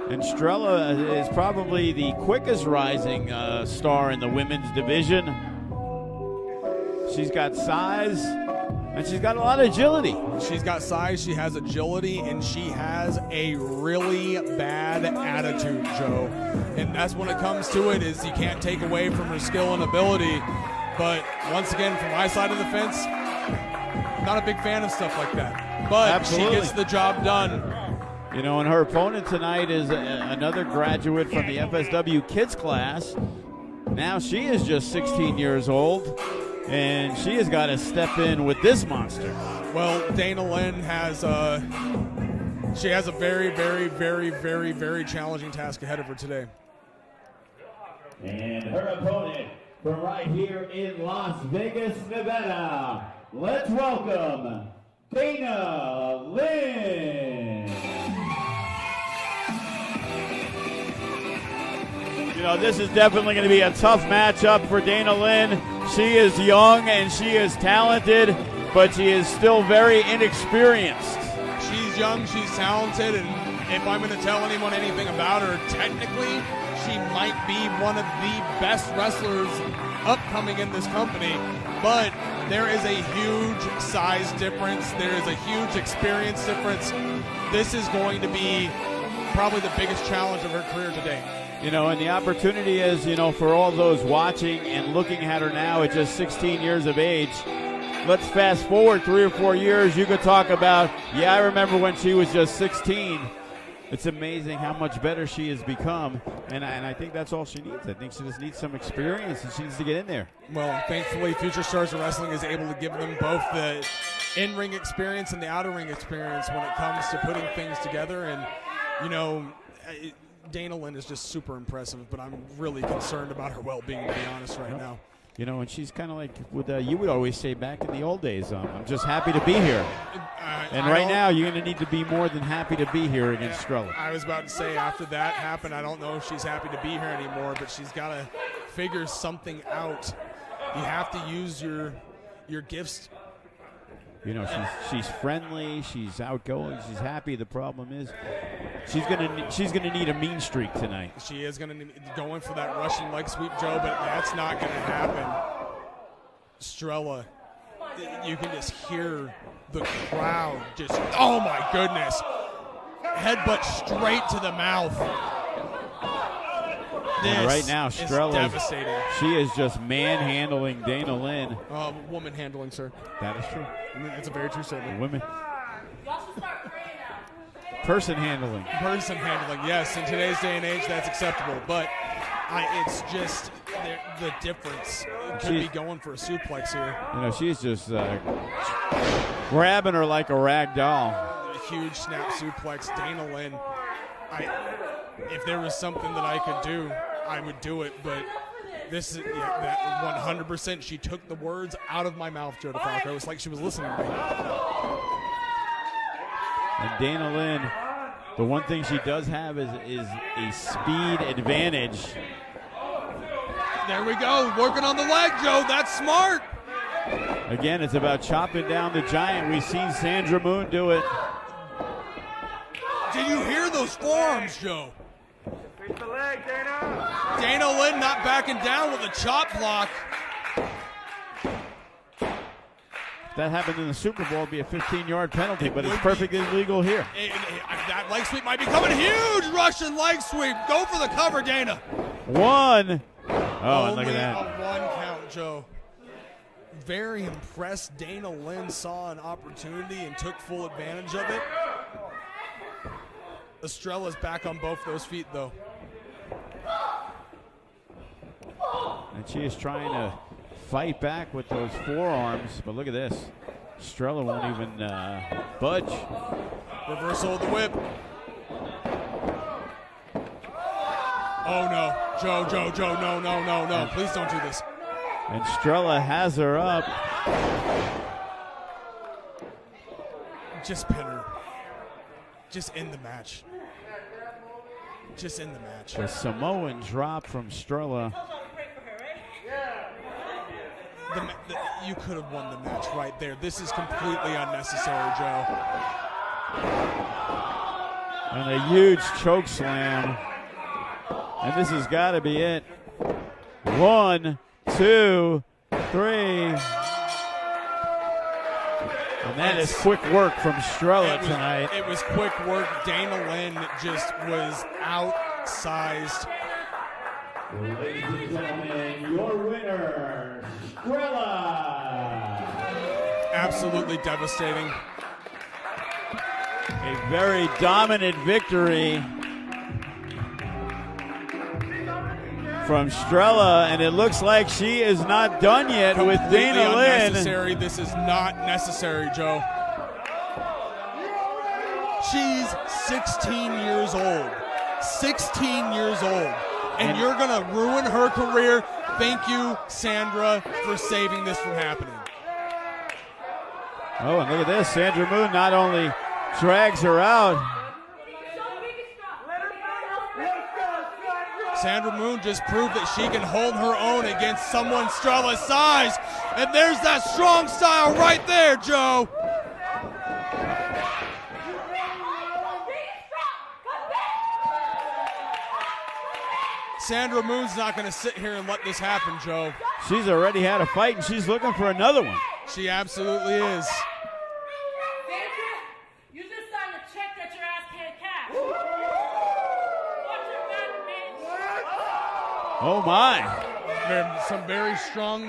And Strella is probably the quickest rising star in the women's division. She's got size, and she's got a lot of agility. She's got size, she has agility, and she has a really bad attitude, Joe. And that's when it comes to it, is you can't take away from her skill and ability. But once again, from my side of the fence, not a big fan of stuff like that. But Absolutely. She gets the job done. You know, and her opponent tonight is another graduate from the FSW kids class. Now she is just 16 years old, and she has got to step in with this monster. Well, Daenalynn has a very, very, very, very, very challenging task ahead of her today. And her opponent from right here in Las Vegas, Nevada, let's welcome Daenalynn. You know, this is definitely going to be a tough matchup for Daenalynn. She is young and she is talented, but she is still very inexperienced. She's young, she's talented, and if I'm going to tell anyone anything about her, technically, she might be one of the best wrestlers upcoming in this company. But there is a huge size difference. There is a huge experience difference. This is going to be probably the biggest challenge of her career today. You know, and the opportunity is, you know, for all those watching and looking at her now at just 16 years of age, let's fast forward 3 or 4 years. You could talk about, yeah, I remember when she was just 16. It's amazing how much better she has become, and I think that's all she needs. I think she just needs some experience, and she needs to get in there. Well, thankfully, Future Stars of Wrestling is able to give them both the in-ring experience and the outer-ring experience when it comes to putting things together. And, you know, Daenalynn is just super impressive, but I'm really concerned about her well-being, to be honest, right now. You know, and she's kind of like what you would always say back in the old days. I'm just happy to be here. And right now, you're going to need to be more than happy to be here against Strella. I was about to say, after that happened, I don't know if she's happy to be here anymore, but she's got to figure something out. You have to use your gifts. You know, she's friendly, she's outgoing, she's happy. The problem is, she's gonna need a mean streak tonight. She is gonna need going for that Russian leg sweep, Joe, but that's not gonna happen. Strella, you can just hear the crowd just, oh my goodness, headbutt straight to the mouth. This right now, Strella, devastating. She is just manhandling Daenalynn. Woman handling, sir. That is true. It's a very true statement. Women. Person handling. Person handling, yes. In today's day and age, that's acceptable. But it's just the difference. It could be going for a suplex here. You know, she's just grabbing her like a rag doll. A huge snap suplex. Daenalynn, if there was something that I could do, I would do it. But this is that 100%. She took the words out of my mouth, Joe DeFalco. It was like she was listening to me. And Daenalynn, the one thing she does have is a speed advantage. There we go, working on the leg, Joe. That's smart. Again, it's about chopping down the giant. We've seen Sandra Moon do it. Did you hear those forearms, Joe? Beat the leg, Dana. Daenalynn not backing down with a chop block. If that happened in the Super Bowl, it'd be a 15-yard penalty, but it's perfectly legal here. That leg sweep might be coming. Huge Russian leg sweep. Go for the cover, Dana. One. Oh, and look at that. Only a one count, Joe. Very impressed. Daenalynn saw an opportunity and took full advantage of it. Estrella's back on both those feet, though. And she is trying to fight back with those forearms, but look at this. Strella won't even budge. Reversal of the whip. Oh, no. Joe, no. Please don't do this. And Strella has her up. Just pin her. Just end the match. Just end the match. The Samoan drop from Strella. You could have won the match right there. This is completely unnecessary, Joe. And a huge choke slam. And this has got to be it. 1, 2, 3. And that is quick work from Strella tonight. It was quick work. Daenalynn just was outsized. Ladies and gentlemen, your winner, Strella. Absolutely devastating. A very dominant victory from Strella, and it looks like she is not done yet with Daenalynn. Unnecessary. This is not necessary, Joe. She's 16 years old. 16 years old. And you're going to ruin her career. Thank you, Sandra, for saving this from happening. Oh, and look at this. Sandra Moon not only drags her out. Sandra Moon just proved that she can hold her own against someone Strella's size. And there's that strong style right there, Joe. Sandra Moon's not going to sit here and let this happen, Joe. She's already had a fight, and she's looking for another one. She absolutely is. Sandra, you just signed a check that your ass can't cash. Watch your back, bitch. Oh, my. Some very strong